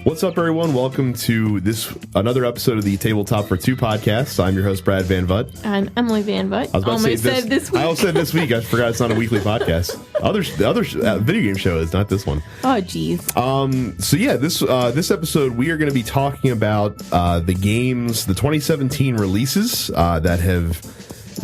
What's up, everyone? Welcome to another episode of the Tabletop for Two podcast. I'm your host, Brad Van Vutt. I'm Emily Van Vutt. I was about to say this week. I also said this week. I forgot it's not a weekly podcast. The other video game show is, not this one. Oh, geez. So yeah, this episode we are going to be talking about the 2017 releases that have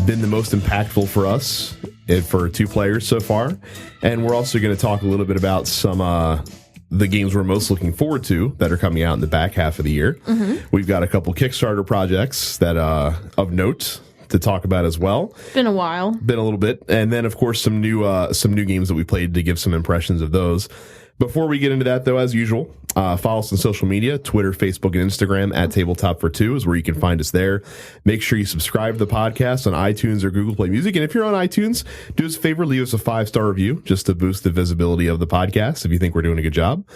been the most impactful for us for two players so far, and we're also going to talk a little bit about some the games we're most looking forward to that are coming out in the back half of the year. Mm-hmm. We've got a couple Kickstarter projects that of note to talk about as well. Been a while. Been a little bit. And then, of course, some new games that we played to give some impressions of those. Before we get into that, though, as usual, follow us on social media, Twitter, Facebook, and Instagram at Tabletop for Two is where you can find us there. Make sure you subscribe to the podcast on iTunes or Google Play Music. And if you're on iTunes, do us a favor, leave us a 5-star review just to boost the visibility of the podcast if you think we're doing a good job.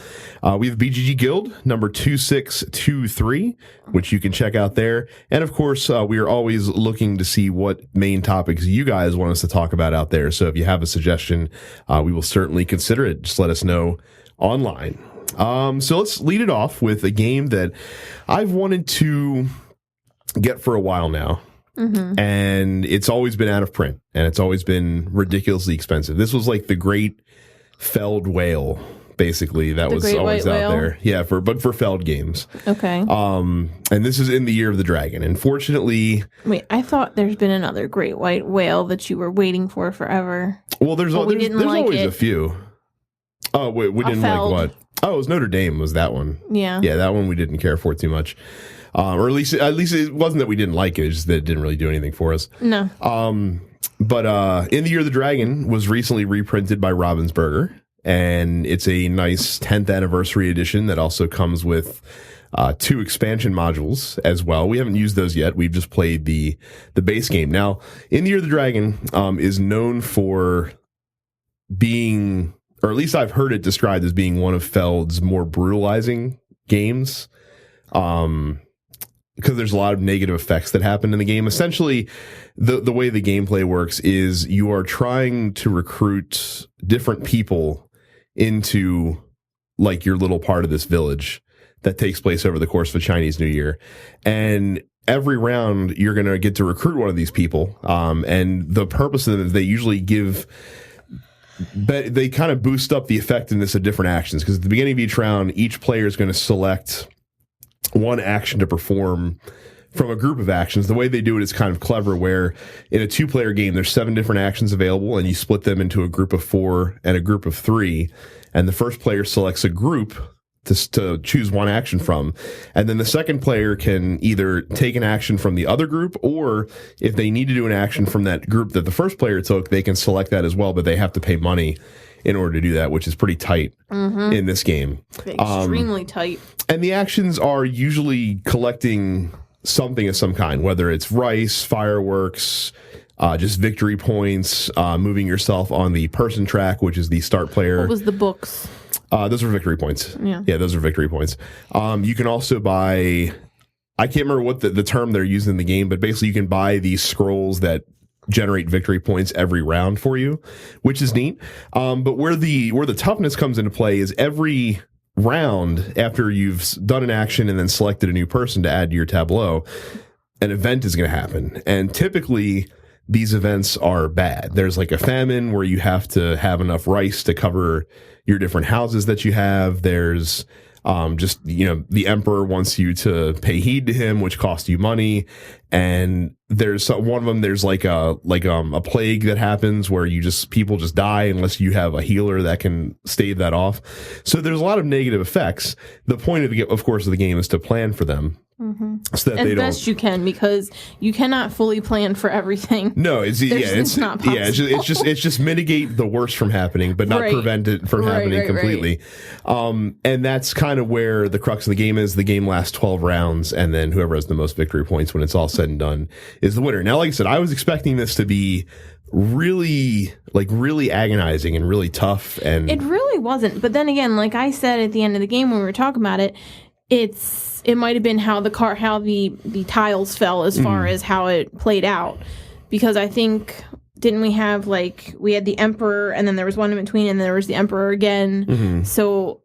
We have BGG Guild number 2623, which you can check out there. And of course, we are always looking to see what main topics you guys want us to talk about out there. So if you have a suggestion, we will certainly consider it. Just let us know online. So let's lead it off with a game that I've wanted to get for a while now. Mm-hmm. And it's always been out of print, and it's always been ridiculously expensive. This was like the Great Felled Whale, basically, that was always out there. Yeah, for Felled games. Okay. And this is in the Year of the Dragon. Unfortunately, wait, I thought there's been another Great White Whale that you were waiting for forever. Well, there's always a few. Oh, wait, we didn't like what? Oh, it was Notre Dame was that one. Yeah. Yeah, that one we didn't care for too much. Or at least it wasn't that we didn't like it, it's just that it didn't really do anything for us. No. But In the Year of the Dragon was recently reprinted by Ravensburger, and it's a nice 10th anniversary edition that also comes with 2 expansion modules as well. We haven't used those yet. We've just played the base game. Now, In the Year of the Dragon is known for being, or at least I've heard it described as being one of Feld's more brutalizing games, because there's a lot of negative effects that happen in the game. Essentially, the way the gameplay works is you are trying to recruit different people into like your little part of this village that takes place over the course of a Chinese New Year. And every round, you're going to get to recruit one of these people. And the purpose of them is they usually they kind of boost up the effectiveness of different actions, because at the beginning of each round, each player is going to select one action to perform from a group of actions. The way they do it is kind of clever, where in a 2-player game, there's 7 different actions available, and you split them into a group of 4 and a group of 3. And the first player selects a group to choose one action from. And then the second player can either take an action from the other group, or if they need to do an action from that group that the first player took, they can select that as well, but they have to pay money in order to do that, which is pretty tight in this game. Extremely tight. And the actions are usually collecting something of some kind, whether it's rice, fireworks, just victory points, moving yourself on the person track, which is the start player. What was the books? Those are victory points. Yeah, those are victory points. You can also buy, I can't remember what the term they're using in the game, but basically you can buy these scrolls that generate victory points every round for you, which is neat. But where the toughness comes into play is every round, after you've done an action and then selected a new person to add to your tableau, an event is going to happen. And typically, these events are bad. There's like a famine where you have to have enough rice to cover your different houses that you have. There's just, the emperor wants you to pay heed to him, which costs you money. And there's one of them, there's like a plague that happens where people just die unless you have a healer that can stave that off. So there's a lot of negative effects. The point of course, of the game is to plan for them. Mm-hmm. So that as best you can, because you cannot fully plan for everything. No, it's not possible. It's just mitigate the worst from happening, but not prevent it from happening completely. Right. And that's kind of where the crux of the game is. The game lasts 12 rounds, and then whoever has the most victory points when it's all said and done is the winner. Now, like I said, I was expecting this to be really agonizing and really tough, and it really wasn't. But then again, like I said at the end of the game when we were talking about it, it might have been how the tiles fell as far as how it played out, because I think didn't we have we had the emperor and then there was one in between and then there was the emperor again. Mm-hmm. So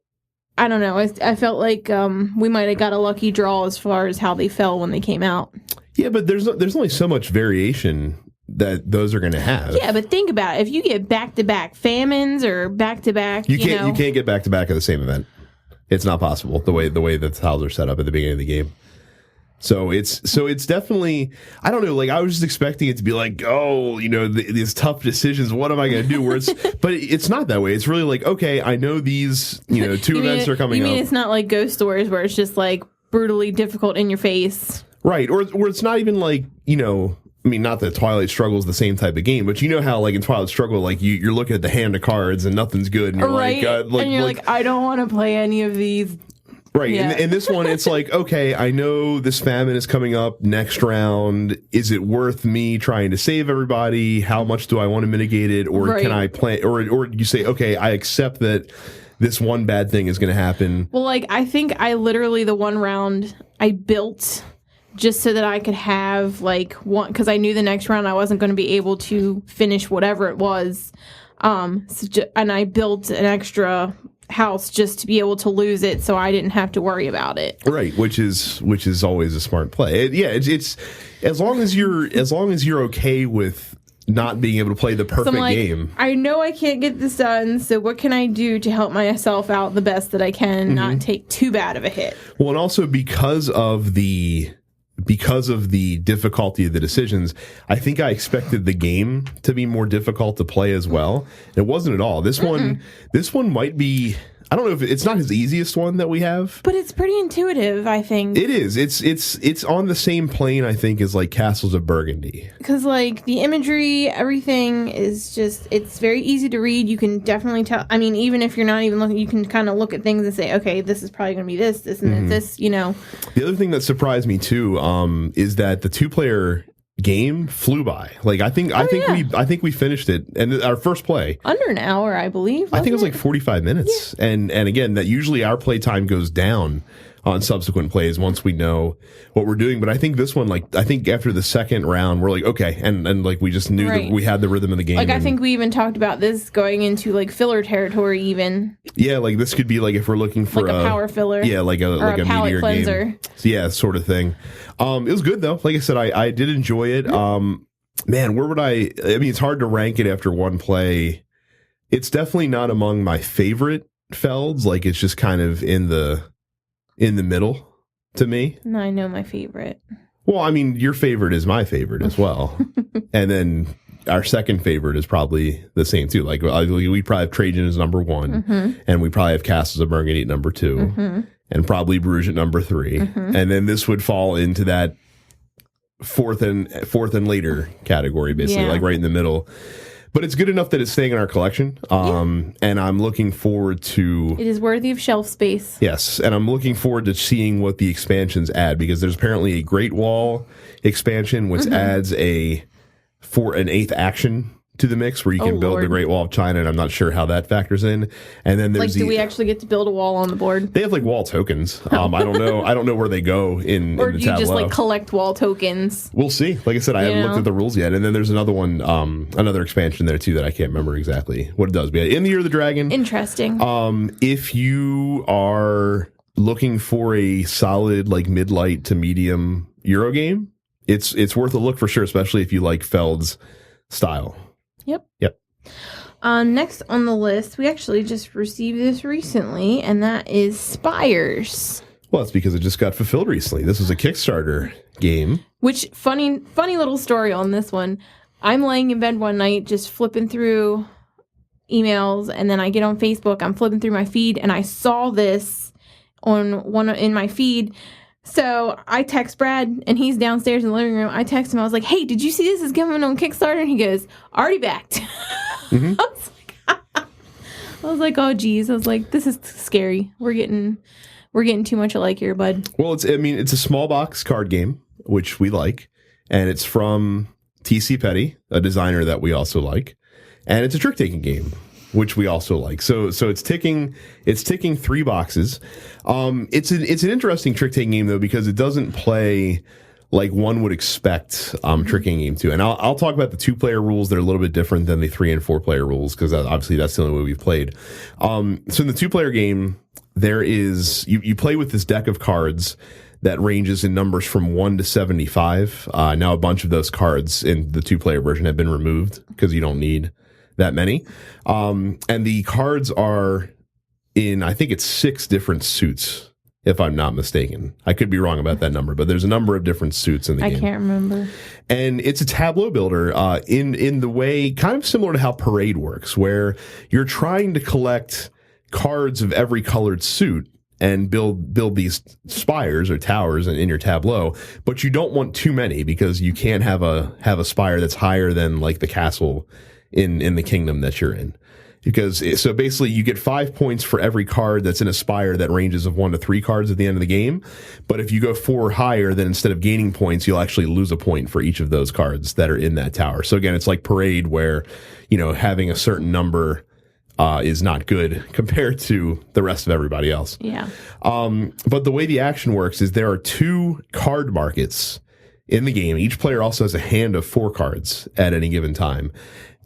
I don't know. I felt like we might have got a lucky draw as far as how they fell when they came out. Yeah, but there's only so much variation that those are going to have. Yeah, but think about it. If you get back-to-back famines or back-to-back, you can't get back-to-back at the same event. It's not possible the way the tiles are set up at the beginning of the game. So it's definitely, I don't know, like I was just expecting it to be like, oh, these tough decisions, what am I going to do? But it's not that way. It's really like, okay, I know these, two events are coming up. You mean it's not like Ghost Stories where it's just like brutally difficult in your face. Right. Or it's not even like, not that Twilight Struggle is the same type of game, but you know how like in Twilight Struggle, like you're looking at the hand of cards and nothing's good. And you're right. And you're like, I don't want to play any of these. Right. Yeah. And this one, it's like, okay, I know this famine is coming up next round. Is it worth me trying to save everybody? How much do I want to mitigate it? Or can I plan? Or you say, okay, I accept that this one bad thing is going to happen. Well, like, I think I literally, the one round I built just so that I could have like one, because I knew the next round I wasn't going to be able to finish whatever it was. And I built an extra house just to be able to lose it so I didn't have to worry about it. Right, which is always a smart play. It's as long as you're okay with not being able to play the perfect game. I know I can't get this done, so what can I do to help myself out the best that I can, not take too bad of a hit? Well, and also because of the difficulty of the decisions, I think I expected the game to be more difficult to play as well. It wasn't at all. This one might be, I don't know if it's not his easiest one that we have, but it's pretty intuitive, I think. It is. It's on the same plane, I think, as like Castles of Burgundy. Because like the imagery, everything is just, it's very easy to read. You can definitely tell. I mean, even if you're not even looking, you can kind of look at things and say, okay, this is probably going to be this, and this, The other thing that surprised me too, is that the 2-player game flew by. Like I think we finished it, and our first play under an hour, I believe. I think it was like 45 minutes, and again, that usually our play time goes down on subsequent plays once we know what we're doing. But I think this one, like I think after the second round, we're like okay, and like we just knew that we had the rhythm of the game. Like I think we even talked about this going into like filler territory, even. Yeah, like this could be like if we're looking for like a power filler. Yeah, like a palate cleanser game. Yeah, sort of thing. It was good though. Like I said, I did enjoy it. Man, where would I mean, it's hard to rank it after one play. It's definitely not among my favorite Felds. Like it's just kind of in the middle to me. No, I know my favorite. Well, I mean, your favorite is my favorite as well. And then our second favorite is probably the same too. Like we probably have Trajan as number 1, and we probably have Castles of Burgundy at number 2. And probably Bruges at number 3, and then this would fall into that fourth and later category, basically, like right in the middle. But it's good enough that it's staying in our collection, and I'm looking forward to. It is worthy of shelf space. Yes, and I'm looking forward to seeing what the expansions add, because there's apparently a Great Wall expansion which adds an 8th action to the mix where you can build the Great Wall of China, and I'm not sure how that factors in. And then there's do we actually get to build a wall on the board? They have like wall tokens. I don't know where they go in or in the do you tableau. Just like collect wall tokens? We'll see. Like I said, I haven't looked at the rules yet. And then there's another one, another expansion there too that I can't remember exactly what it does. But in the Year of the Dragon. Interesting. If you are looking for a solid like mid-light to medium Euro game, it's worth a look for sure, especially if you like Feld's style. Yep. Next on the list, we actually just received this recently, and that is Spires. Well, it's because it just got fulfilled recently. This was a Kickstarter game. Which, funny little story on this one. I'm laying in bed one night just flipping through emails, and then I get on Facebook. I'm flipping through my feed, and I saw this in my feed. So I text Brad, and he's downstairs in the living room. I text him. I was like, hey, did you see this is coming on Kickstarter? And he goes, already backed. I was like, oh, geez. I was like, this is scary. We're getting too much alike here, bud. Well, it's a small box card game, which we like. And it's from T.C. Petty, a designer that we also like. And it's a trick-taking game, which we also like. So it's ticking 3 boxes. It's an interesting trick-taking game though, because it doesn't play like one would expect trick-taking game to. And I'll talk about the 2-player rules that are a little bit different than the 3 and 4-player rules, because obviously that's the only way we've played. So in the 2-player game, there is you play with this deck of cards that ranges in numbers from 1 to 75. Now a bunch of those cards in the 2-player version have been removed because you don't need that many. And the cards are in, I think it's 6 different suits, if I'm not mistaken. I could be wrong about that number, but there's a number of different suits in the game. I can't remember. And it's a tableau builder in the way kind of similar to how Parade works, where you're trying to collect cards of every colored suit and build these spires or towers in your tableau, but you don't want too many because you can't have a spire that's higher than like the castle in the kingdom that you're in. So basically you get 5 points for every card that's in a spire that ranges of 1 to 3 cards at the end of the game. But if you go 4 or higher, then instead of gaining points, you'll actually lose a point for each of those cards that are in that tower. So again, it's like Parade where, having a certain number is not good compared to the rest of everybody else. Yeah. But the way the action works is there are 2 card markets in the game. Each player also has a hand of 4 cards at any given time.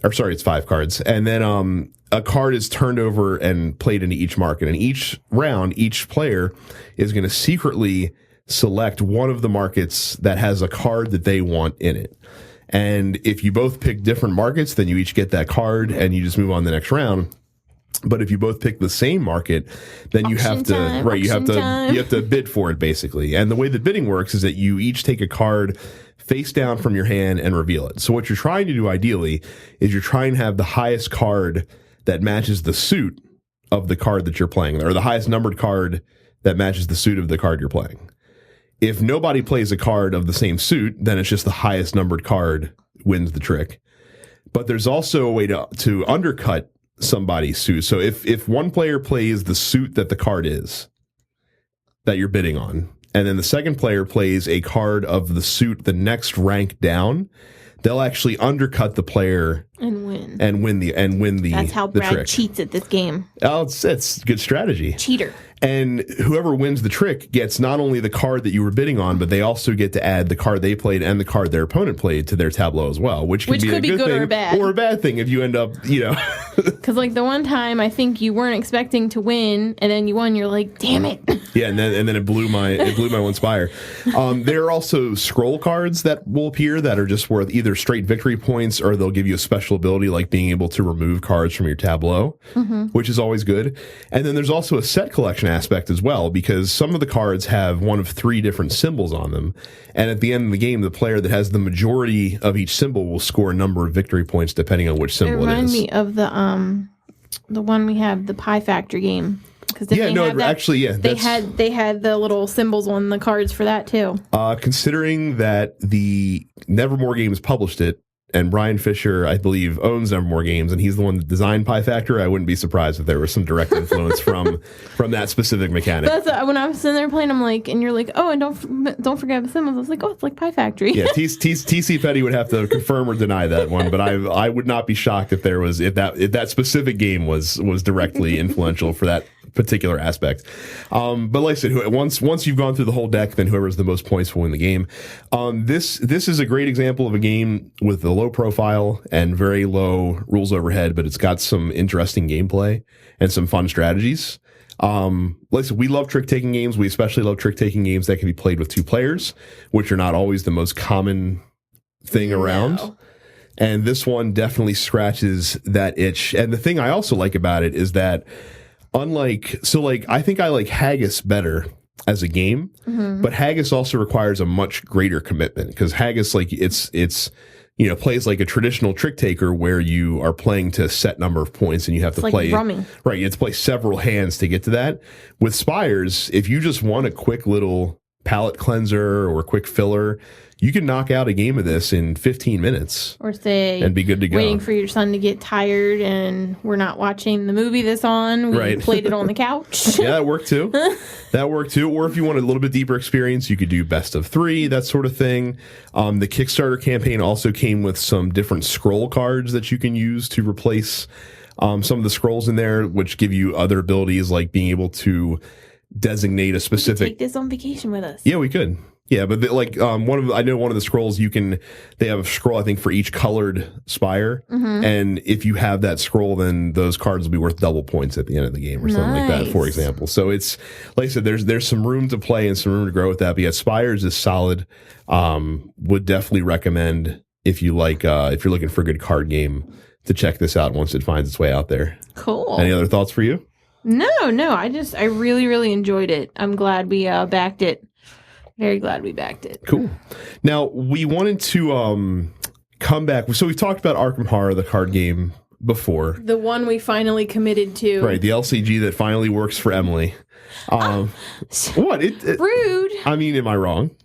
Or sorry, it's 5 cards. And then a card is turned over and played into each market. And each round, each player is going to secretly select one of the markets that has a card that they want in it. And if you both pick different markets, then you each get that card and you just move on to the next round. But if you both pick the same market, then you have to bid for it basically. And the way the bidding works is that you each take a card face down from your hand and reveal it. So what you're trying to do ideally is you're trying to have the highest card that matches the suit of the card that you're playing, or the highest numbered card that matches the suit of the card you're playing. If nobody plays a card of the same suit, then it's just the highest numbered card wins the trick. But there's also a way to undercut somebody's suit. So if one player plays the suit that the card is that you're bidding on, and then the second player plays a card of the suit the next rank down, they'll actually undercut the player and win the That's how Brad trick. Cheats at this game. Oh, it's good strategy. Cheater. And whoever wins the trick gets not only the card that you were bidding on, but they also get to add the card they played and the card their opponent played to their tableau as well, which could be a good thing or bad. Or a bad thing if you end up, Because like the one time I think you weren't expecting to win, and then you won. You're like, damn it. Yeah, and then it blew my one spire. There are also scroll cards that will appear that are just worth either straight victory points, or they'll give you a special ability like being able to remove cards from your tableau, which is always good. And then there's also a set collection aspect as well, because some of the cards have one of 3 different symbols on them, and at the end of the game, the player that has the majority of each symbol will score a number of victory points depending on which symbol it is. It reminds me of the one we have, the Pie Factory game. They had the little symbols on the cards for that too. Considering that the Nevermore Games published it, and Brian Fisher, I believe, owns Nevermore Games, and he's the one that designed Pie Factor, I wouldn't be surprised if there was some direct influence from that specific mechanic. That's when I was sitting there playing, I'm like, and you're like, oh, and don't forget the symbols. I was like, oh, it's like Pie Factory. Yeah, TC Petty would have to confirm or deny that one, but I would not be shocked if that specific game was directly influential for that particular aspect. But like I said, once you've gone through the whole deck, then whoever has the most points will win the game. This is a great example of a game with a low profile and very low rules overhead, but it's got some interesting gameplay and some fun strategies. Like I said, we love trick-taking games. We especially love trick-taking games that can be played with 2 players, which are not always the most common thing around. No. And this one definitely scratches that itch. And the thing I also like about it is that I think I like Haggis better as a game, but Haggis also requires a much greater commitment, because Haggis, like, it's plays like a traditional trick taker where you are playing to a set number of points and you have to play drumming. Right, you have to play several hands to get to that. With Spires, if you just want a quick little palate cleanser or a quick filler, you can knock out a game of this in 15 minutes. Or say, and be good to go. Waiting for your son to get tired and we're not watching the movie that's on. We played it on the couch. Yeah, that worked too. Or if you want a little bit deeper experience, you could do best of 3, that sort of thing. The Kickstarter campaign also came with some different scroll cards that you can use to replace some of the scrolls in there, which give you other abilities like being able to designate a specific... We could take this on vacation with us. Yeah, we could. Yeah, but I know one of the scrolls they have a scroll I think for each colored spire, and if you have that scroll, then those cards will be worth double points at the end of the game or something like that, for example. So it's like I said, there's some room to play and some room to grow with that. But yeah, Spires is solid. Would definitely recommend if you're looking for a good card game to check this out once it finds its way out there. Cool. Any other thoughts for you? No. I really, really enjoyed it. I'm glad we backed it. Very glad we backed it. Cool. Now, we wanted to come back. So we've talked about Arkham Horror, the card game, before. The one we finally committed to. Right, the LCG that finally works for Emily. What? Rude. I mean, am I wrong?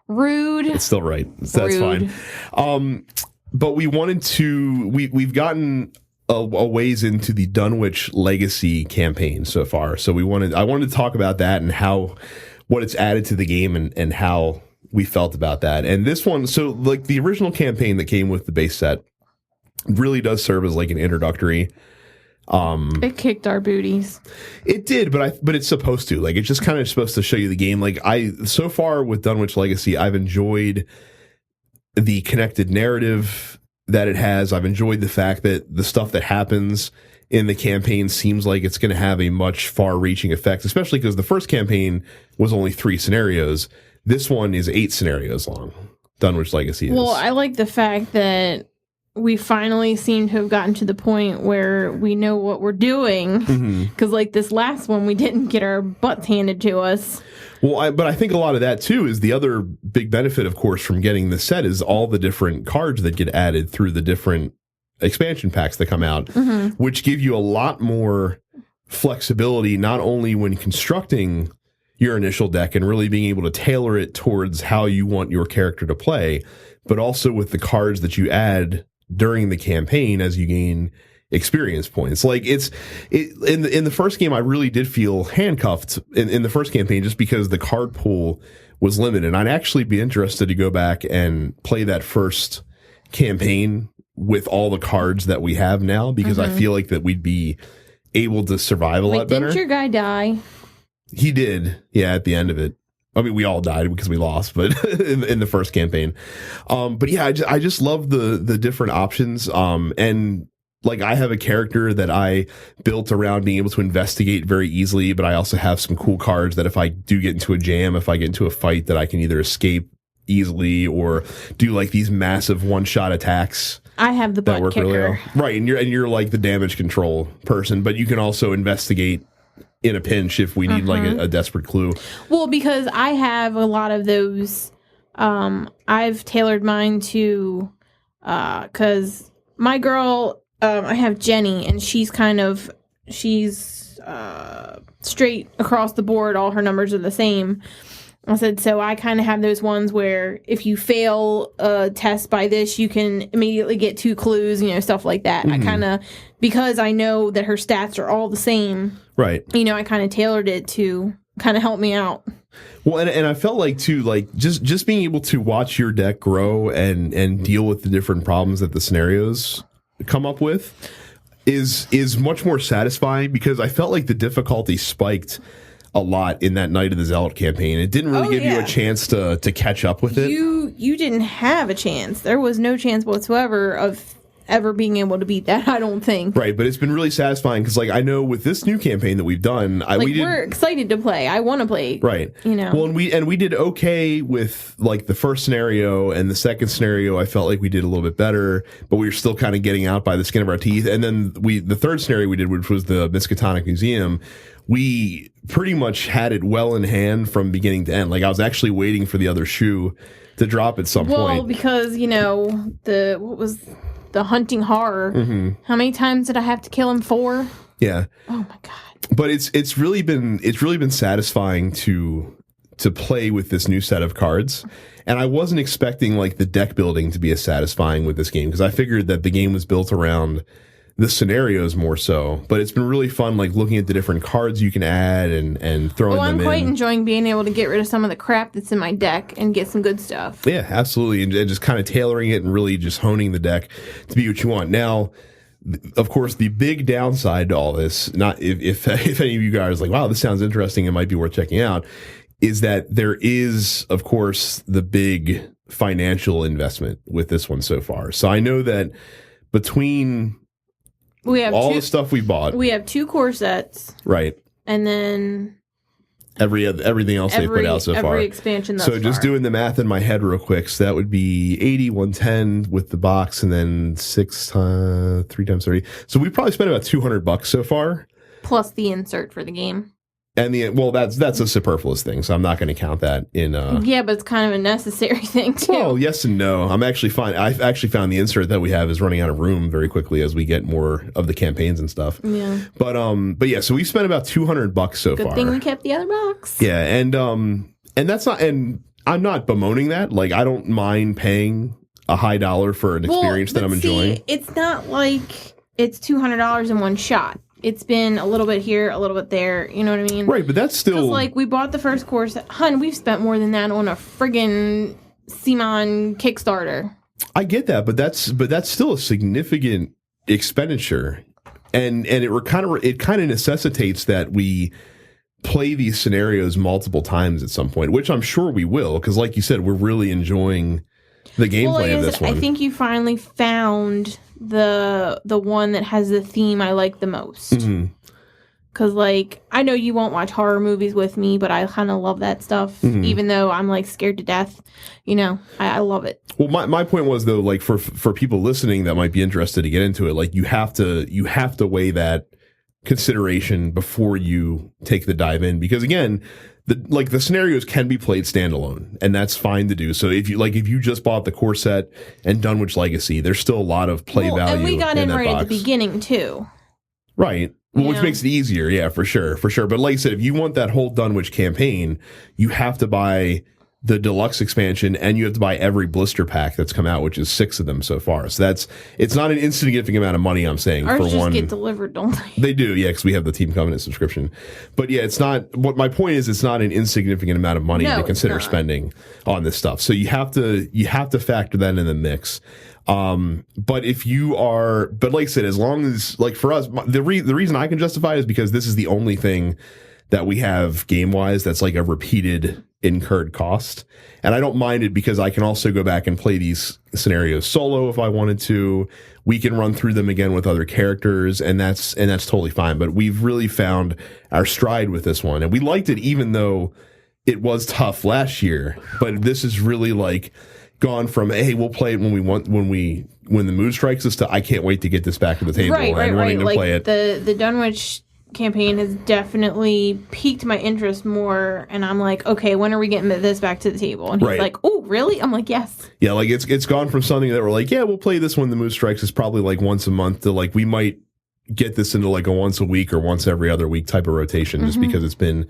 Rude. It's still right. That's Rude. fine. But we wanted to... We've gotten a ways into the Dunwich Legacy campaign so far. So I wanted to talk about that and what it's added to the game and how we felt about that. And this one, so like the original campaign that came with the base set really does serve as like an introductory. It kicked our booties. It did, but it's supposed to. Like, it's just kind of supposed to show you the game. Like, so far with Dunwich Legacy, I've enjoyed the connected narrative that it has. I've enjoyed the fact that the stuff that happens in the campaign seems like it's going to have a much far-reaching effect, especially because the first campaign was only 3 scenarios. This one is 8 scenarios long. Dunwich Legacy is. Well, I like the fact that we finally seem to have gotten to the point where we know what we're doing. Because like this last one, we didn't get our butts handed to us. Well, but I think a lot of that, too, is the other big benefit, of course, from getting the set is all the different cards that get added through the different expansion packs that come out, which give you a lot more flexibility, not only when constructing your initial deck and really being able to tailor it towards how you want your character to play, but also with the cards that you add during the campaign as you gain experience points. Like in the first game, I really did feel handcuffed in the first campaign just because the card pool was limited. And I'd actually be interested to go back and play that first campaign with all the cards that we have now, because I feel like that we'd be able to survive a lot better. Didn't your guy die? He did. Yeah. At the end of it. I mean, we all died because we lost, but in the first campaign. But yeah, I just love the different options. And like, I have a character that I built around being able to investigate very easily, but I also have some cool cards that if I do get into a jam, if I get into a fight, that I can either escape easily or do like these massive one-shot attacks. I have the butt kicker. Really well. Right, and you're like the damage control person, but you can also investigate in a pinch if we need like a desperate clue. Well, because I have a lot of those. I've tailored mine to because my girl, I have Jenny, and she's straight across the board. All her numbers are the same. I said, so I kind of have those ones where if you fail a test by this, you can immediately get 2 clues, stuff like that. I kind of, because I know that her stats are all the same. Right. I kind of tailored it to kind of help me out. Well, and I felt like, too, like, just being able to watch your deck grow and deal with the different problems that the scenarios come up with is much more satisfying, because I felt like the difficulty spiked a lot in that Night of the Zealot campaign. It didn't really give you a chance to catch up with it. You didn't have a chance. There was no chance whatsoever of ever being able to beat that, I don't think. Right, but it's been really satisfying because, like, I know with this new campaign that we've done, we're excited to play. I want to play. Right. Well, and we did okay with like the first scenario, and the second scenario I felt like we did a little bit better, but we were still kind of getting out by the skin of our teeth. And then the third scenario we did, which was the Miskatonic Museum, we pretty much had it well in hand from beginning to end. Like, I was actually waiting for the other shoe to drop at some point. Well, because, what was the Hunting Horror? How many times did I have to kill him? 4? Yeah. Oh my god. But it's really been satisfying to play with this new set of cards. And I wasn't expecting like the deck building to be as satisfying with this game, because I figured that the game was built around the scenarios more so. But it's been really fun, like looking at the different cards you can add and throwing them in. I'm quite enjoying being able to get rid of some of the crap that's in my deck and get some good stuff. Yeah, absolutely. And just kind of tailoring it and really just honing the deck to be what you want. Now, of course, the big downside to all this, not if any of you guys are like, wow, this sounds interesting, it might be worth checking out, is that there is, of course, the big financial investment with this one so far. So I know that between the stuff we bought, we have 2 core sets, right, and then everything else they put out so far. Every expansion thus So just far. doing the math in my head real quick, so that would be 80, 110 with the box, and then 3 times 30. So we probably spent about $200 so far, plus the insert for the game. And that's a superfluous thing, so I'm not going to count that in. Yeah, but it's kind of a necessary thing too. Well, yes and no. I'm actually fine. I've actually found the insert that we have is running out of room very quickly as we get more of the campaigns and stuff. Yeah. But yeah, so we spent about $200 so far. Good thing we kept the other box. Yeah, and that's not, and I'm not bemoaning that. Like, I don't mind paying a high dollar for an experience that I'm enjoying. It's not like it's $200 in one shot. It's been a little bit here, a little bit there. You know what I mean? Right, but that's still... like, we bought the first course. Hun, we've spent more than that on a friggin' Simon Kickstarter. I get that, but that's still a significant expenditure. And it kind of necessitates that we play these scenarios multiple times at some point, which I'm sure we will, because like you said, we're really enjoying the gameplay of this one. I think you finally found the one that has the theme I like the most. Because, like, I know you won't watch horror movies with me, but I kind of love that stuff, even though I'm, like, scared to death. You know, I love it. Well, my point was, though, like, for people listening that might be interested to get into it, like, you have to weigh that consideration before you take the dive in. Because, again, the scenarios can be played standalone, and that's fine to do. So if you just bought the core set and Dunwich Legacy, there's still a lot of play value. And we got in right box. at the beginning too, right? Well, which makes it easier, yeah, for sure. But like I said, if you want that whole Dunwich campaign, you have to buy the deluxe expansion, and you have to buy every blister pack that's come out, which is 6 of them so far. So it's not an insignificant amount of money, I'm saying. Ours for just one, get delivered, don't they? They do, yeah, because we have the Team Covenant subscription. But yeah, it's not. What my point is, it's not an insignificant amount of money to consider spending on this stuff. So you have to factor that in the mix. But like I said, as long as, like, for us, the reason I can justify it is because this is the only thing that we have game wise that's like a repeated incurred cost. And I don't mind it because I can also go back and play these scenarios solo if I wanted to. We can run through them again with other characters, and that's totally fine. But we've really found our stride with this one, and we liked it even though it was tough last year. But this is really like gone from, hey, we'll play it when the mood strikes us, to I can't wait to get this back to the table and wanting to play it. The Dunwich campaign has definitely piqued my interest more, and I'm like, okay, when are we getting this back to the table? And he's like, oh, really? I'm like, yes. Yeah, like it's gone from something that we're like, yeah, we'll play this when the mood strikes us probably like once a month, to like we might get this into like a once a week or once every other week type of rotation, just because it's been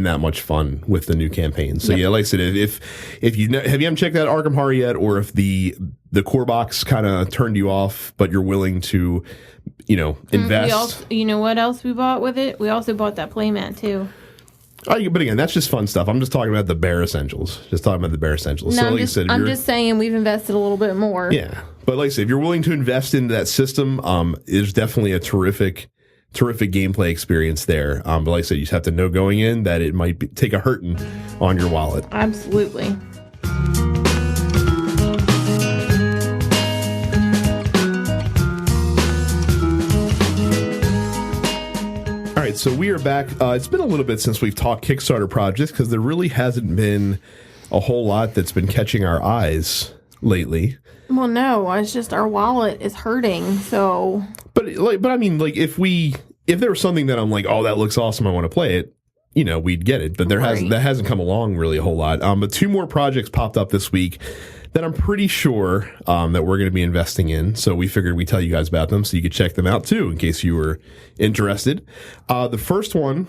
that much fun with the new campaign. So yeah, like I said, if you haven't checked out Arkham Horror yet, or if the core box kind of turned you off, but you're willing to, invest. You know what else we bought with it? We also bought that playmat too. But again, that's just fun stuff. I'm just talking about the bare essentials. No, So like I'm just saying we've invested a little bit more. Yeah. But like I said, if you're willing to invest into that system, there's definitely a terrific gameplay experience there. But like I said, you just have to know going in that it might take a hurting on your wallet. Absolutely. All right, so we are back. It's been a little bit since we've talked Kickstarter projects because there really hasn't been a whole lot that's been catching our eyes lately. Well, no, it's just our wallet is hurting. So, but I mean, like if there was something that I'm like, oh, that looks awesome, I want to play it, we'd get it. But that hasn't come along really a whole lot. But 2 more projects popped up this week that I'm pretty sure that we're going to be investing in. So we figured we'd tell you guys about them so you could check them out too, in case you were interested. The first one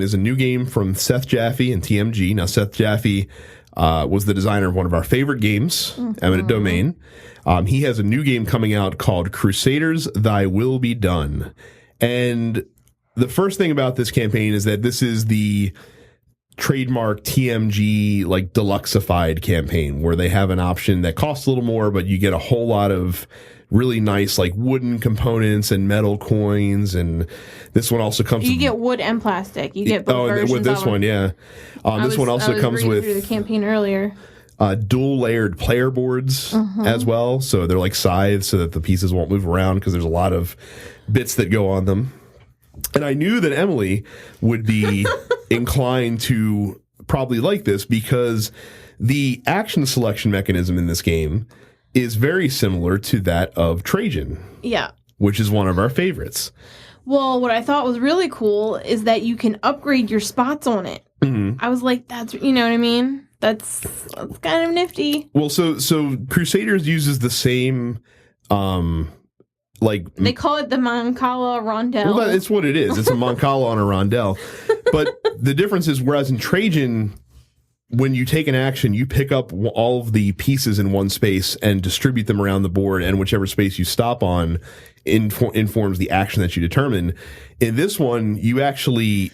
is a new game from Seth Jaffe and TMG. Now, Seth Jaffe was the designer of one of our favorite games, Eminent Domain. He has a new game coming out called Crusaders, Thy Will Be Done. And the first thing about this campaign is that this is the trademark TMG, like, deluxeified campaign, where they have an option that costs a little more, but you get a whole lot of really nice like wooden components and metal coins, and this one also comes. You get wood and plastic. You get both versions with this of them. one, yeah. This one also comes with through the campaign earlier. Dual layered player boards as well, so they're like scythes so that the pieces won't move around because there's a lot of bits that go on them. And I knew that Emily would be inclined to probably like this because the action selection mechanism in this game is very similar to that of Trajan. Yeah. Which is one of our favorites. Well, what I thought was really cool is that you can upgrade your spots on it. Mm-hmm. I was like, that's, you know what I mean? That's kind of nifty. Well, so Crusaders uses the same, like... They call it the Mancala Rondelle. Well, it's what it is. It's a Mancala on a rondelle. But the difference is, whereas in Trajan, when you take an action, you pick up all of the pieces in one space and distribute them around the board, and whichever space you stop on informs the action that you determine. In this one, you actually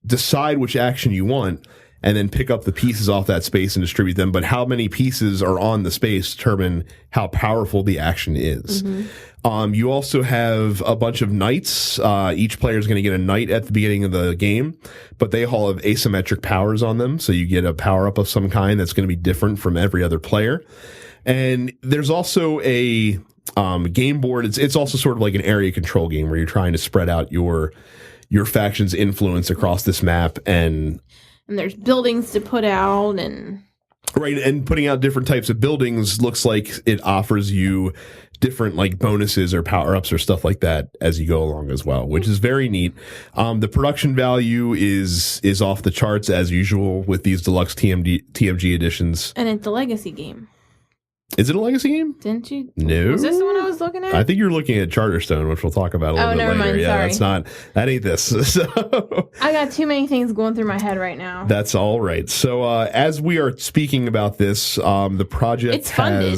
decide which action you want and then pick up the pieces off that space and distribute them. But how many pieces are on the space determine how powerful the action is. Mm-hmm. You also have a bunch of knights. Each player is going to get a knight at the beginning of the game, but they all have asymmetric powers on them. So you get a power up of some kind that's going to be different from every other player. And there's also a game board. It's also sort of like an area control game where you're trying to spread out your faction's influence across this map, and there's buildings to put out, and right, and putting out different types of buildings looks like it offers you different like bonuses or power ups or stuff like that as you go along as well, which is very neat. The production value is off the charts as usual with these deluxe TMG editions, and it's a legacy game. Is it a legacy game? Didn't you? No. Was this the one I was looking at? I think you're looking at Charterstone, which we'll talk about a little bit later. Mind, yeah, sorry. That ain't this. So, I got too many things going through my head right now. That's all right. So as we are speaking about this, the project it's funded.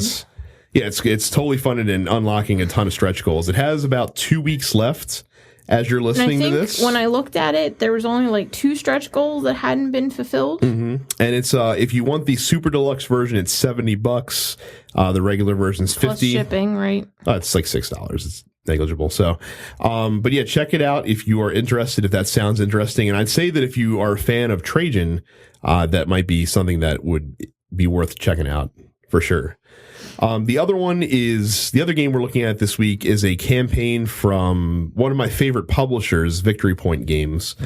Yeah, it's totally funded and unlocking a ton of stretch goals. It has about 2 weeks left as you're listening to this. When I looked at it, there was only like 2 stretch goals that hadn't been fulfilled. Mm-hmm. And it's if you want the super deluxe version, it's $70. The regular version's $50. Plus shipping, right? It's like $6. It's negligible. So, but yeah, check it out if you are interested. If that sounds interesting, and I'd say that if you are a fan of Trajan, that might be something that would be worth checking out for sure. The other game we're looking at this week is a campaign from one of my favorite publishers, Victory Point Games.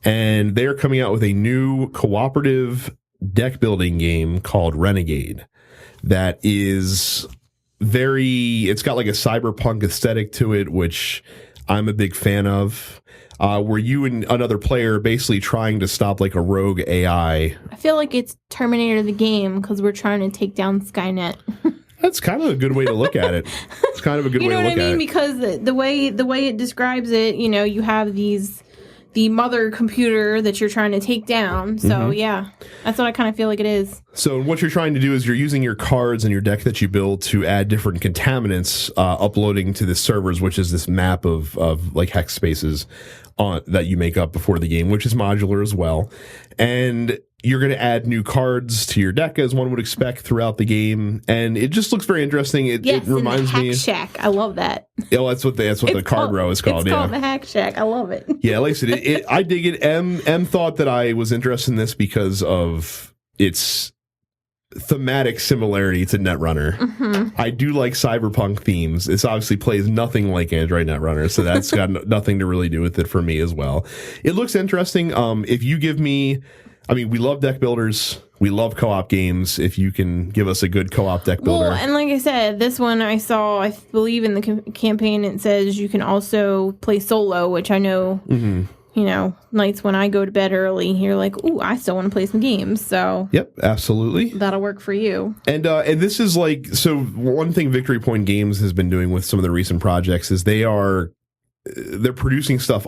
And they're coming out with a new cooperative deck building game called Renegade that is it's got like a cyberpunk aesthetic to it, which I'm a big fan of. Where you and another player are basically trying to stop like a rogue AI. I feel like it's Terminator the game because we're trying to take down Skynet. That's kind of a good way to look at it. It's kind of a good way to look at it. You know what I mean? Because the way it describes it, you have the mother computer that you're trying to take down. So yeah, that's what I kind of feel like it is. So what you're trying to do is you're using your cards and your deck that you build to add different contaminants, uploading to the servers, which is this map of like hex spaces that you make up before the game, which is modular as well. And you're going to add new cards to your deck, as one would expect throughout the game, and it just looks very interesting. It reminds me. Hack Shack, I love that. Oh, that's what the card row is called. It's called the Hack Shack. I love it. Yeah, like I said, I dig it. M thought that I was interested in this because of its thematic similarity to Netrunner. Mm-hmm. I do like cyberpunk themes. This obviously plays nothing like Android Netrunner, so that's got nothing to really do with it for me as well. It looks interesting. If you give me, we love deck builders. We love co-op games. If you can give us a good co-op deck builder. Well, and like I said, this one I saw, I believe in the campaign, it says you can also play solo, which I know, nights when I go to bed early, you're like, ooh, I still want to play some games. So yep, absolutely. That'll work for you. And this is like, so one thing Victory Point Games has been doing with some of the recent projects is they're producing stuff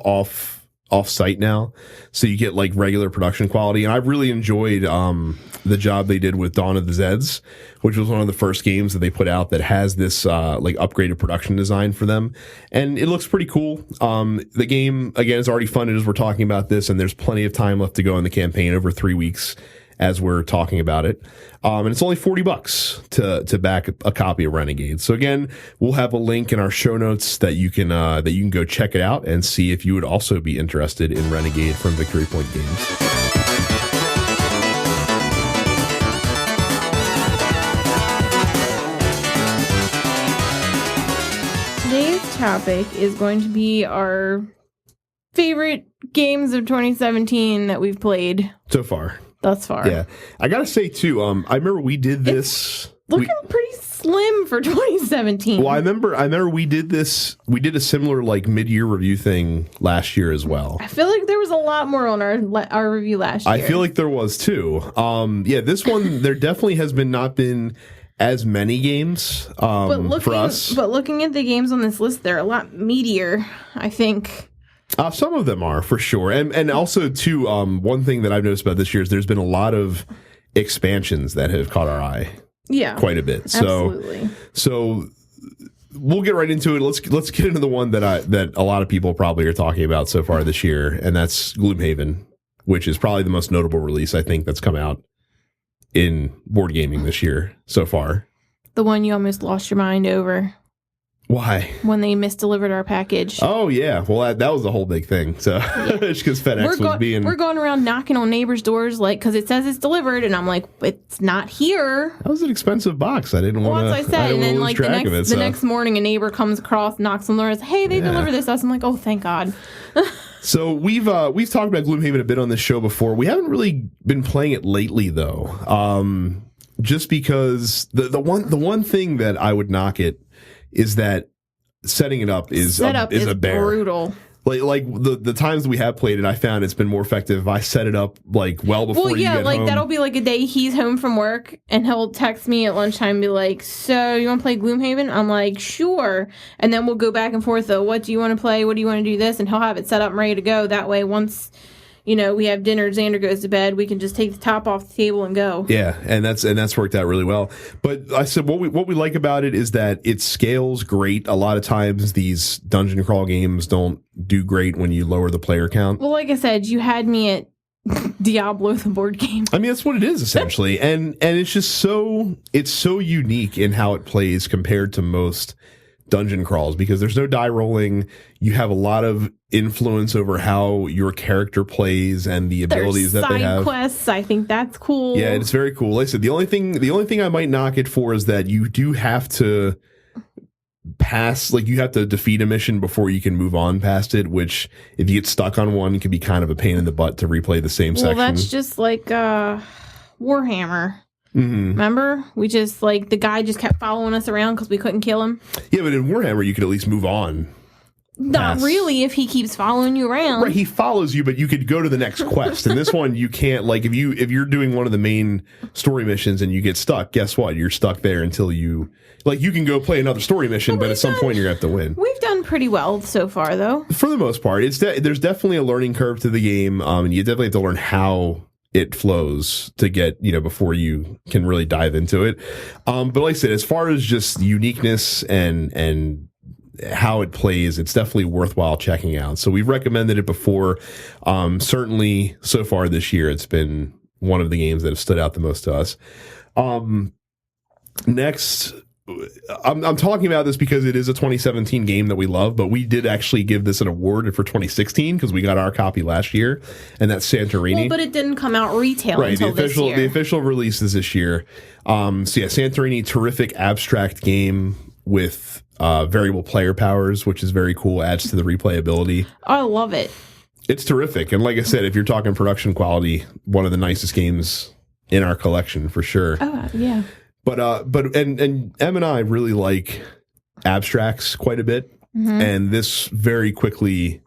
off-site now, so you get like regular production quality. And I've really enjoyed the job they did with Dawn of the Zeds, which was one of the first games that they put out that has this like upgraded production design for them, and it looks pretty cool. The game again is already funded as we're talking about this, and there's plenty of time left to go in the campaign, over 3 weeks, as we're talking about it. And it's only $40 to back a copy of Renegade. So again, we'll have a link in our show notes that you can go check it out and see if you would also be interested in Renegade from Victory Point Games. Today's topic is going to be our favorite games of 2017 that we've played So far. thus far. Yeah. I gotta say too, I remember we did this. Looking pretty slim for 2017. Well, I remember we did this. We did a similar like mid-year review thing last year as well. I feel like there was a lot more on our review last year. I feel like there was too. Yeah, this one there definitely has not been as many games for us. But looking at the games on this list, they're a lot meatier, I think. Some of them are for sure, and also too. One thing that I've noticed about this year is there's been a lot of expansions that have caught our eye. Yeah, quite a bit. Absolutely. So we'll get right into it. Let's get into the one that a lot of people probably are talking about so far this year, and that's Gloomhaven, which is probably the most notable release I think that's come out in board gaming this year so far. The one you almost lost your mind over. Why? When they misdelivered our package. Oh, yeah. Well, that was the whole big thing. So, it's because FedEx was being... We're going around knocking on neighbors' doors, like, because it says it's delivered, and I'm like, it's not here. That was an expensive box. I didn't want to... Well, as I said, and then, like, the next morning, a neighbor comes across, knocks on the door, and says, hey, they delivered this to us. I'm like, oh, thank God. So, we've talked about Gloomhaven a bit on this show before. We haven't really been playing it lately, though. Just because the one thing that I would knock it is that setting it up is a bear. Brutal. Like the times we have played it, I found it's been more effective if I set it up like well before you get home. That'll be like a day he's home from work and he'll text me at lunchtime and be like, so you want to play Gloomhaven? I'm like, sure. And then we'll go back and forth though. What do you want to play? What do you want to do this? And he'll have it set up and ready to go. That way once we have dinner, Xander goes to bed, we can just take the top off the table and go. Yeah, and that's worked out really well. But I said what we like about it is that it scales great. A lot of times these dungeon crawl games don't do great when you lower the player count. Well, like I said, you had me at Diablo the board game. I mean, that's what it is essentially. and it's just so unique in how it plays compared to most dungeon crawls because there's no die rolling. You have a lot of influence over how your character plays and the abilities that they have. Side quests, I think that's cool. Yeah, it's very cool. Like I said, the only thing I might knock it for is that you do have to pass, like you have to defeat a mission before you can move on past it, which if you get stuck on one, it can be kind of a pain in the butt to replay the same section. Well, that's just like Warhammer. Mm-hmm. Remember? We just, like, the guy just kept following us around because we couldn't kill him. Yeah, but in Warhammer, you could at least move on. Not really if he keeps following you around. Right, he follows you, but you could go to the next quest. And this one, you can't, like, if you're doing one of the main story missions and you get stuck, guess what? You're stuck there until you, like, you can go play another story mission, but at some point you're going to have to win. We've done pretty well so far, though. For the most part. There's definitely a learning curve to the game, and you definitely have to learn how it flows to get, before you can really dive into it. But like I said, as far as just uniqueness and how it plays, it's definitely worthwhile checking out. So we've recommended it before. Certainly so far this year, it's been one of the games that have stood out the most to us. Next, I'm talking about this because it is a 2017 game that we love, but we did actually give this an award for 2016 because we got our copy last year, and that's Santorini. Well, but it didn't come out retail until this year. The official release is this year. Santorini, terrific abstract game with variable player powers, which is very cool, adds to the replayability. I love it. It's terrific, and like I said, if you're talking production quality, one of the nicest games in our collection for sure. Oh, yeah. But Em and I really like abstracts quite a bit, and this very quickly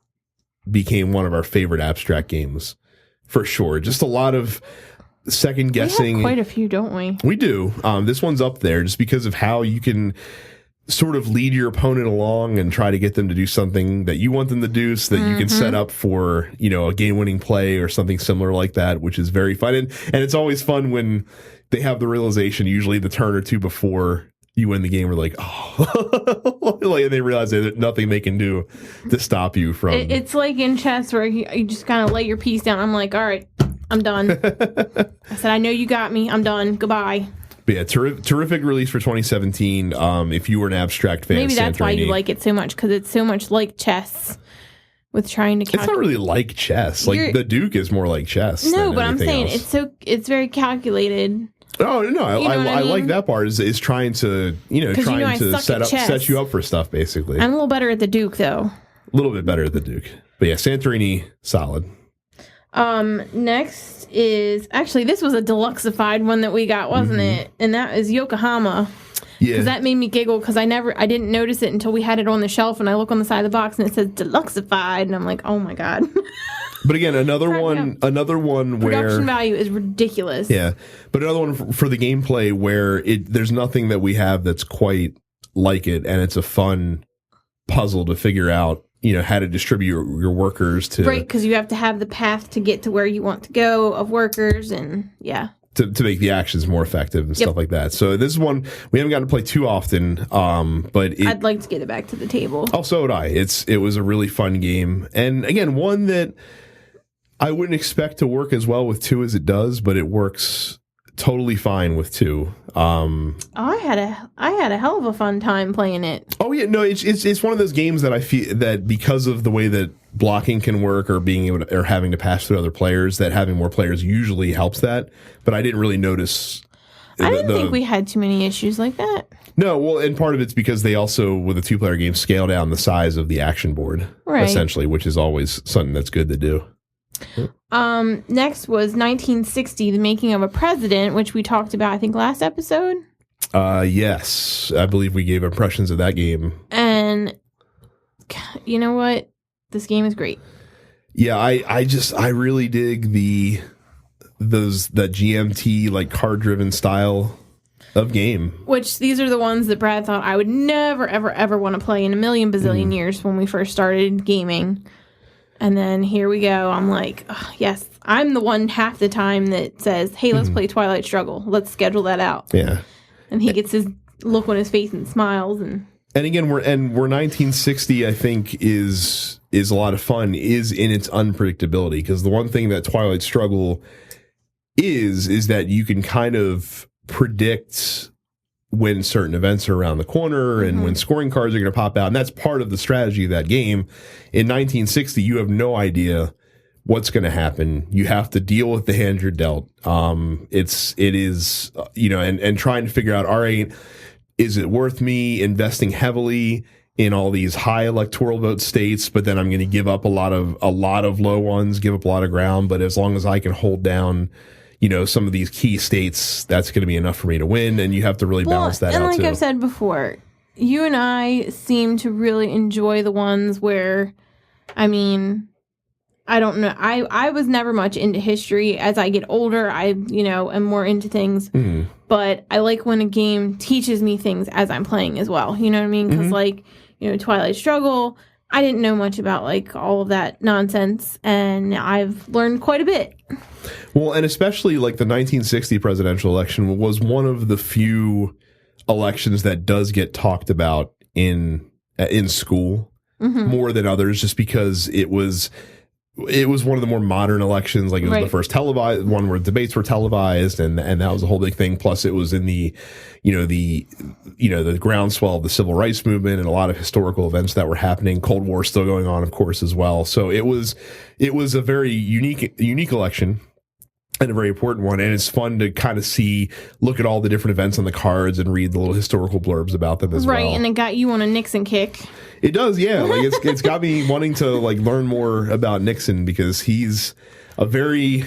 became one of our favorite abstract games for sure. Just a lot of second guessing. We have quite a few, don't we? We do. This one's up there just because of how you can sort of lead your opponent along and try to get them to do something that you want them to do so that you can set up for, a game-winning play or something similar like that, which is very fun. And it's always fun when they have the realization, usually the turn or two before you win the game, we're like, oh, and they realize there's nothing they can do to stop you from. It's like in chess where you just kind of lay your piece down. I'm like, all right, I'm done. I said, I know you got me. I'm done. Goodbye. But yeah, terrific release for 2017. If you were an abstract fan, maybe that's Santorini. why you like it so much, because it's so much like chess with trying to calculate. It's not really like chess. Like the Duke is more like chess. No, than but I'm saying else. it's very calculated. Oh no, I like that part. Is trying to set you up for stuff. Basically, I'm a little better at the Duke though. A little bit better at the Duke, but yeah, Santorini solid. Next is actually this was a deluxeified one that we got, wasn't it? And that is Yokohama. Yeah, because that made me giggle because I didn't notice it until we had it on the shelf, and I look on the side of the box and it says deluxeified, and I'm like, oh my god. But again, another one where production value is ridiculous. Yeah, but another one for the gameplay where there's nothing that we have that's quite like it, and it's a fun puzzle to figure out. How to distribute your workers to right, because you have to have the path to get to where you want to go of workers, and yeah. To make the actions more effective and stuff like that. So this is one we haven't gotten to play too often, but I'd like to get it back to the table. Oh, so would I. It was a really fun game, and again, one that I wouldn't expect to work as well with 2 as it does, but it works totally fine with 2. I had a hell of a fun time playing it. Oh yeah, no, it's one of those games that I feel that because of the way that blocking can work, or being able to, or having to pass through other players, that having more players usually helps that. But I didn't really notice. I didn't think we had too many issues like that. No, well, and part of it's because they also, with a 2-player game, scale down the size of the action board, essentially, which is always something that's good to do. Next was 1960, The Making of a President, which we talked about, I think, last episode. Yes, I believe we gave impressions of that game. And you know what? This game is great. Yeah, I really dig the GMT like card driven style of game. Which these are the ones that Brad thought I would never ever ever want to play in a million bazillion years when we first started gaming. And then here we go. I'm like, oh, yes, I'm the one half the time that says, hey, let's play Twilight Struggle. Let's schedule that out. Yeah. And he gets his look on his face and smiles. And again, we're 1960, I think, is a lot of fun, is in its unpredictability. Because the one thing that Twilight Struggle is that you can kind of predict when certain events are around the corner and when scoring cards are going to pop out. And that's part of the strategy of that game. In 1960, you have no idea what's going to happen. You have to deal with the hand you're dealt. It is, and trying to figure out, all right, is it worth me investing heavily in all these high electoral vote states, but then I'm going to give up a lot of low ones, give up a lot of ground. But as long as I can hold down, some of these key states, that's going to be enough for me to win. And you have to really balance that out, and like too. I've said before, you and I seem to really enjoy the ones where, I don't know. I was never much into history. As I get older, I, am more into things. Mm-hmm. But I like when a game teaches me things as I'm playing as well. You know what I mean? Because, Twilight Struggle, I didn't know much about, all of that nonsense. And I've learned quite a bit. Well, and especially, the 1960 presidential election was one of the few elections that does get talked about in school more than others, just because it was one of the more modern elections. It was the first televised one where debates were televised, and that was a whole big thing. Plus, it was in the groundswell of the civil rights movement and a lot of historical events that were happening. Cold War still going on, of course, as well. So it was a very unique election. And a very important one, and it's fun to kind of look at all the different events on the cards and read the little historical blurbs about them as well. Right, and it got you on a Nixon kick. It does, yeah. It's got me wanting to learn more about Nixon, because he's a very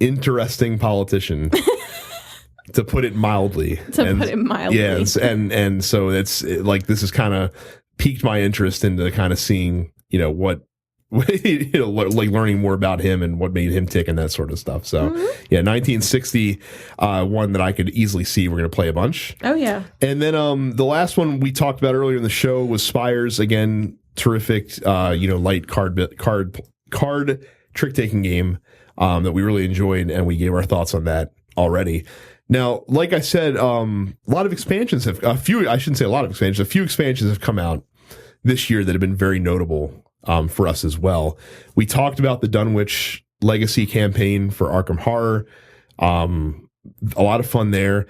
interesting politician, to put it mildly. Yes, and so it's this has kind of piqued my interest into kind of seeing what. Learning more about him and what made him tick and that sort of stuff. So, 1960, one that I could easily see we're going to play a bunch. Oh, yeah. And then the last one we talked about earlier in the show was Spires. Again, terrific, light card trick-taking game that we really enjoyed, and we gave our thoughts on that already. Now, like I said, a lot of expansions a few expansions have come out this year that have been very notable for us as well. We talked about the Dunwich Legacy campaign for Arkham Horror. A lot of fun there.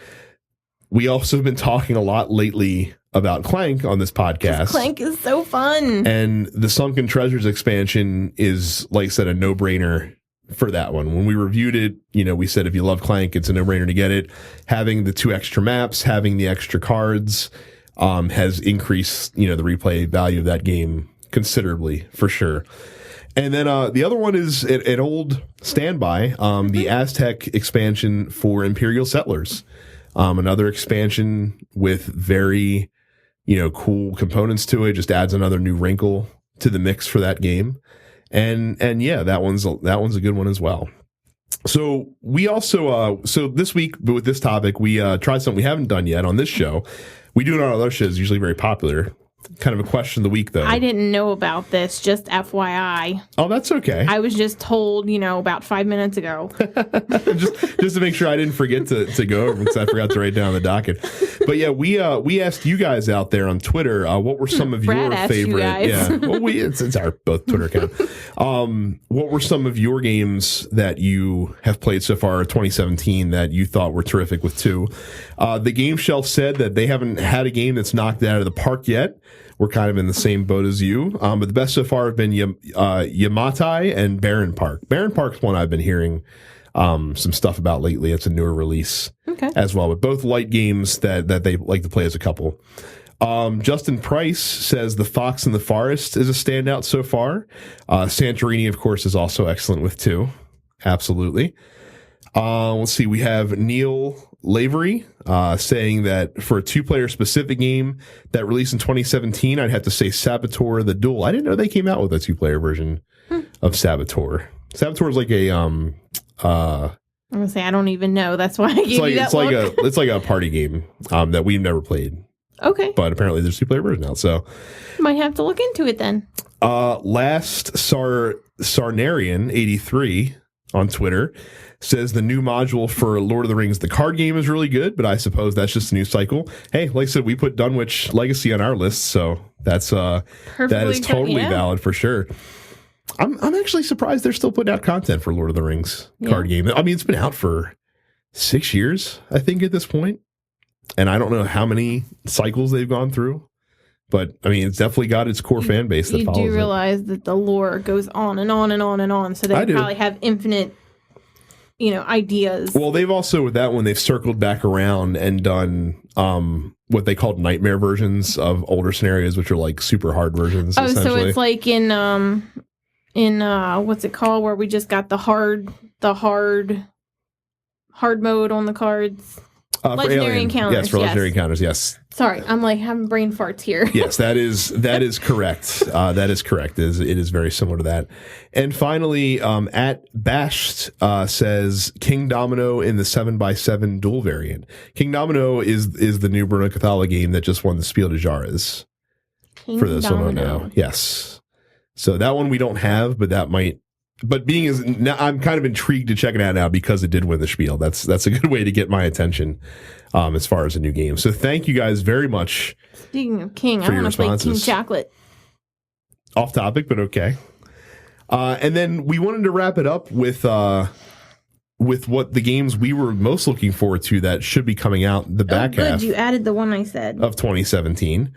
We also have been talking a lot lately about Clank on this podcast. Clank is so fun. And the Sunken Treasures expansion is, like I said, a no-brainer for that one. When we reviewed it, we said if you love Clank, it's a no-brainer to get it. Having the 2 extra maps, having the extra cards, has increased, the replay value of that game considerably, for sure. And then the other one is an old standby, the Aztec expansion for Imperial Settlers. Another expansion with very, cool components to it. Just adds another new wrinkle to the mix for that game. And yeah, that one's a good one as well. So we also, this week with this topic, we tried something we haven't done yet on this show. We do it on other shows, usually very popular. Kind of a question of the week, though. I didn't know about this, just FYI. Oh, that's okay. I was just told, about 5 minutes ago. just to make sure I didn't forget to go over, because I forgot to write down the docket. But yeah, we asked you guys out there on Twitter, what were some of your favorite? Yeah, well, it's our both Twitter account. What were some of your games that you have played so far, 2017, that you thought were terrific with 2? The Game Shelf said that they haven't had a game that's knocked it out of the park yet. We're kind of in the same boat as you. But the best so far have been Yamatai and Barren Park. Barren Park's one I've been hearing some stuff about lately. It's a newer release as well. But both light games that they like to play as a couple. Justin Price says The Fox in the Forest is a standout so far. Santorini, of course, is also excellent with 2. Absolutely. Let's see. We have Neil Lavery saying that for a 2-player specific game that released in 2017, I'd have to say Saboteur The Duel. I didn't know they came out with a 2-player version of Saboteur. Saboteur is like a I'm gonna say I don't even know. That's why I gave you that look. It's like a party game that we've never played. Okay, but apparently there's a 2-player version now, so might have to look into it then. Last Sarnarian 83 on Twitter says the new module for Lord of the Rings, the card game, is really good, but I suppose that's just a new cycle. Hey, like I said, we put Dunwich Legacy on our list, so that is totally valid for sure. I'm actually surprised they're still putting out content for Lord of the Rings card game. I mean, it's been out for 6 years, I think, at this point, and I don't know how many cycles they've gone through. But, I mean, it's definitely got its core fan base that follows it. You do realize that the lore goes on and on and on and on, so they probably have infinite, ideas. Well, they've also, with that one, they've circled back around and done what they called nightmare versions of older scenarios, which are like super hard versions, essentially. So it's like in what's it called, where we just got the hard mode on the cards? Legendary Encounters. Yes, for Legendary Encounters, yes. Sorry, I'm like having brain farts here. Yes, that is correct. That is correct. It is very similar to that. And finally, at Bashed says King Domino in the 7x7 duel variant. King Domino is the new Bruno Cathala game that just won the Spiel des Jahres. For those who don't know. Yes. So that one we don't have, but that might. But I'm kind of intrigued to check it out now because it did win the Spiel. That's a good way to get my attention as far as a new game. So thank you guys very much. Speaking of King, I want to play King Chocolate. Off topic, but okay. And then we wanted to wrap it up with what the games we were most looking forward to that should be coming out the back half. You added the one I said of 2017.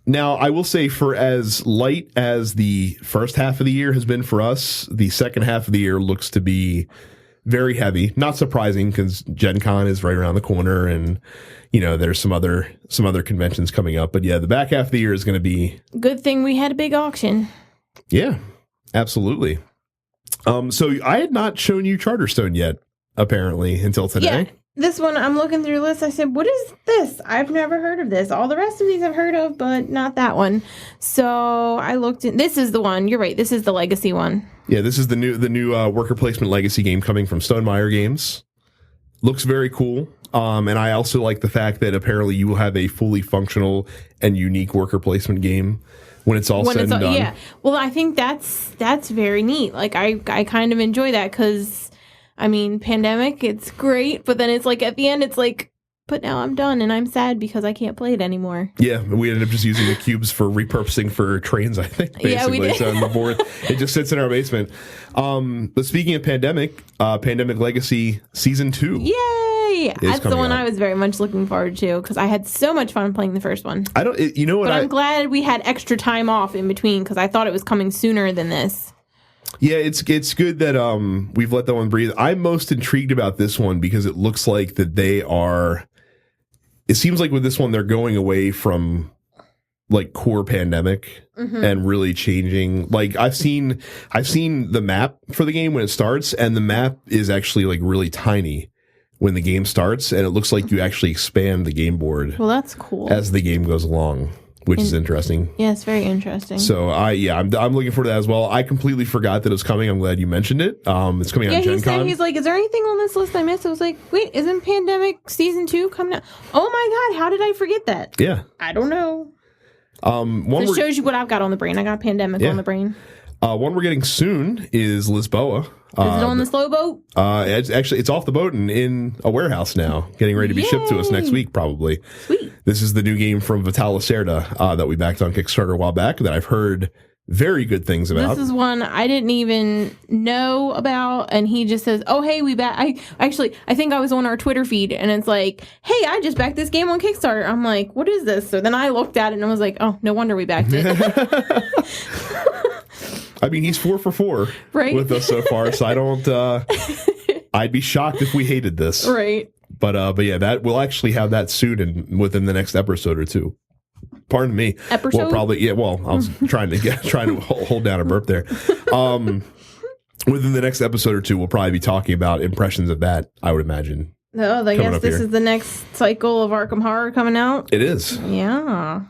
Now, I will say, for as light as the first half of the year has been for us, the second half of the year looks to be very heavy. Not surprising, because Gen Con is right around the corner, and there's some other conventions coming up. But yeah, the back half of the year is going to be. Good thing we had a big auction. Yeah, absolutely. So I had not shown you Charterstone yet, apparently, until today. Yeah. This one, I'm looking through the list. I said, what is this? I've never heard of this. All the rest of these I've heard of, but not that one. So I looked in. This is the one. You're right. This is the Legacy one. Yeah, this is the new worker placement Legacy game coming from Stonemaier Games. Looks very cool. And I also like the fact that apparently you will have a fully functional and unique worker placement game when it's all said and done. Yeah. Well, I think that's very neat. Like, I kind of enjoy that because, I mean, pandemic, it's great, but then it's like at the end, it's like, But now I'm done, and I'm sad because I can't play it anymore. Yeah, we ended up just using the cubes for repurposing for trains, I think, basically. Yeah, we did. So on the board, it just sits in our basement. But speaking of Pandemic Legacy Season 2. Yay! That's the one out. I was very much looking forward to, because I had so much fun playing the first one. You know what? But I'm glad we had extra time off in between, because I thought it was coming sooner than this. Yeah, it's good that we've let that one breathe. I'm most intrigued about this one because it looks like that they are... It seems like with this one, they're going away from like core Pandemic and really changing. Like I've seen the map for the game when it starts, and the map is actually like really tiny when the game starts, and it looks like you actually expand the game board. Well, that's cool. As the game goes along, which is interesting. Yeah, it's very interesting. So I'm looking forward to that as well. I completely forgot that it was coming. I'm glad you mentioned it. It's coming out Gen Con. He's like, is there anything on this list I missed? I was like, wait, isn't Pandemic Season 2 coming out? Oh my God, how did I forget that? Yeah. I don't know. It shows you what I've got on the brain. I got Pandemic on the brain. One we're getting soon is Lisboa. Is it on the slow boat? It's off the boat and in a warehouse now, getting ready to be shipped to us next week, probably. Sweet. This is the new game from Vital Lacerda that we backed on Kickstarter a while back that I've heard very good things about. This is one I didn't even know about, and he just says, "Oh, hey, we back." I think I was on our Twitter feed, and it's like, "Hey, I just backed this game on Kickstarter." I'm like, "What is this?" So then I looked at it and I was like, "Oh, no wonder we backed it." I mean, he's 4 for 4 with us so far, so I don't. I'd be shocked if we hated this, right? But yeah, that we'll actually have that soon within the next episode or two. Pardon me. Episode? Well, probably, yeah. Well, I was trying to hold down a burp there. Within the next episode or two, we'll probably be talking about impressions of that, I would imagine. Oh, I guess this is the next cycle of Arkham Horror coming out. It is. Yeah.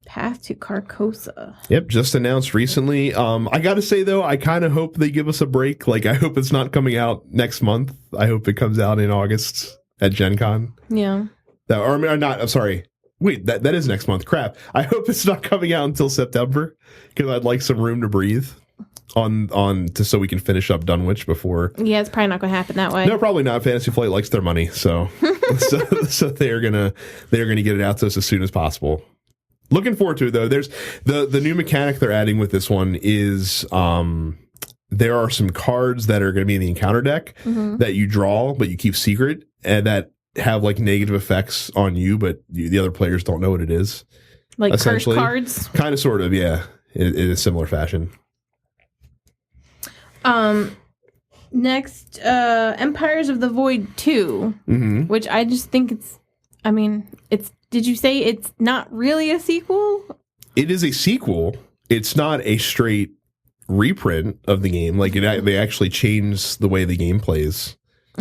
Path to Carcosa. Yep, just announced recently. I gotta say though, I kind of hope they give us a break. Like, I hope it's not coming out next month. I hope it comes out in August at Gen Con. Yeah. I'm sorry. Wait, that is next month. Crap. I hope it's not coming out until September, because I'd like some room to breathe so we can finish up Dunwich before. Yeah, it's probably not going to happen that way. No, probably not. Fantasy Flight likes their money, so they're gonna get it out to us as soon as possible. Looking forward to it though. There's the new mechanic they're adding with this one is there are some cards that are going to be in the encounter deck that you draw but you keep secret, and that have like negative effects on you, but the other players don't know what it is. Like curse cards? Kind of, sort of, yeah. In a similar fashion. Next, Empires of the Void 2, which I just think did you say it's not really a sequel? It is a sequel. It's not a straight reprint of the game. Like, they actually changed the way the game plays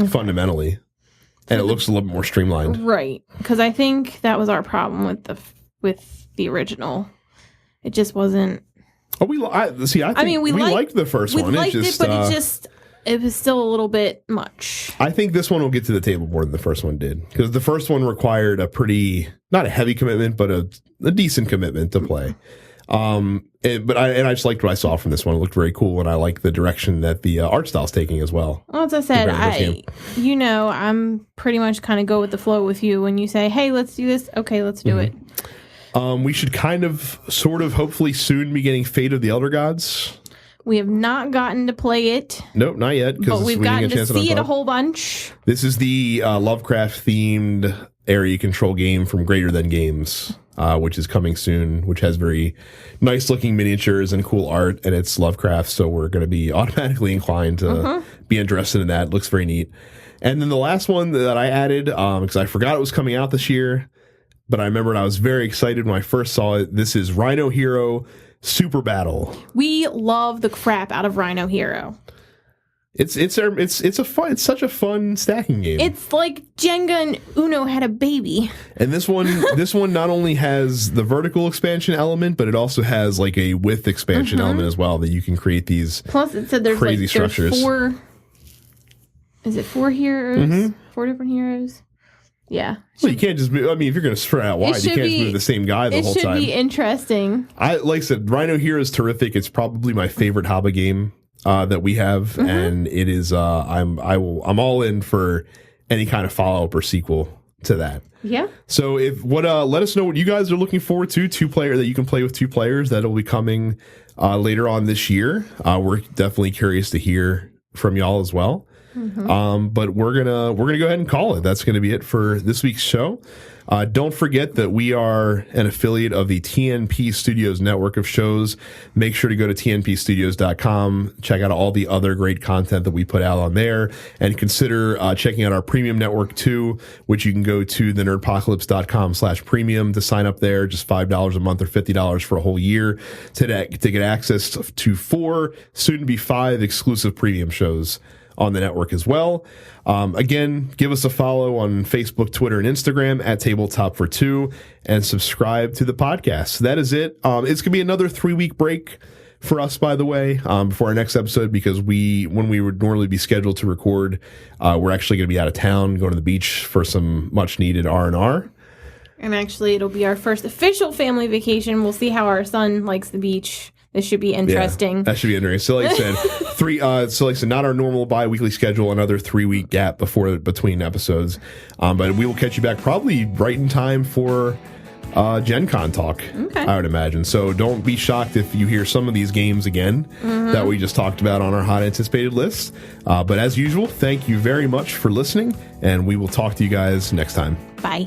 fundamentally. And it looks a little bit more streamlined. Right. Because I think that was our problem with the original. It just wasn't... Oh, we liked the first one. We liked it, but it was still a little bit much. I think this one will get to the table more than the first one did. Because the first one required a pretty... Not a heavy commitment, but a decent commitment to play. I just liked what I saw from this one. It looked very cool, and I like the direction that the art style's taking as well. Well, as I said, I'm pretty much kind of go with the flow with you. When you say, hey, let's do this, okay, let's do it. We should hopefully soon be getting Fate of the Elder Gods. We have not gotten to play it. Nope, not yet. But we've gotten to see it a whole bunch. This is the Lovecraft-themed area control game from Greater Than Games. Which is coming soon, which has very nice looking miniatures and cool art, and it's Lovecraft, so we're going to be automatically inclined to be interested in that. It looks very neat. And then the last one that I added, because I forgot it was coming out this year, but I remembered I was very excited when I first saw it. This is Rhino Hero Super Battle. We love the crap out of Rhino Hero. It's such a fun stacking game. It's like Jenga and Uno had a baby. And this one not only has the vertical expansion element, but it also has like a width expansion element as well, that you can create these Plus it said there's crazy structures. There's 4 heroes? 4 different heroes? Yeah. Well, you can't just move, if you're going to spread out wide, you can't just move the same guy the whole time. It should be interesting. Like I said, Rhino Hero is terrific. It's probably my favorite Haba game that we have, and it is I'm all in for any kind of follow-up or sequel to that. Yeah. So let us know what you guys are looking forward to. 2-player that you can play with 2 players. That'll be coming later on this year. We're definitely curious to hear from y'all as well. But we're gonna go ahead and call it. That's gonna be it for this week's show. Don't forget that we are an affiliate of the TNP Studios network of shows. Make sure to go to tnpstudios.com, check out all the other great content that we put out on there, and consider checking out our premium network too, which you can go to thenerdpocalypse.com/premium to sign up there. Just $5 a month or $50 for a whole year to get access to 4, soon to be 5 exclusive premium shows on the network as well. Again, give us a follow on Facebook, Twitter, and Instagram at Tabletop for Two, and subscribe to the podcast. That is it. It's gonna be another 3-week break for us, by the way, before our next episode, because when we would normally be scheduled to record, we're actually gonna be out of town, going to the beach for some much needed R&R. And actually, it'll be our first official family vacation. We'll see how our son likes the beach. This should be interesting. Yeah, that should be interesting. So, like I said, not our normal bi-weekly schedule. Another 3-week gap between episodes. But we will catch you back probably right in time for Gen Con talk. Okay. I would imagine. So don't be shocked if you hear some of these games again that we just talked about on our hot anticipated list. But as usual, thank you very much for listening, and we will talk to you guys next time. Bye.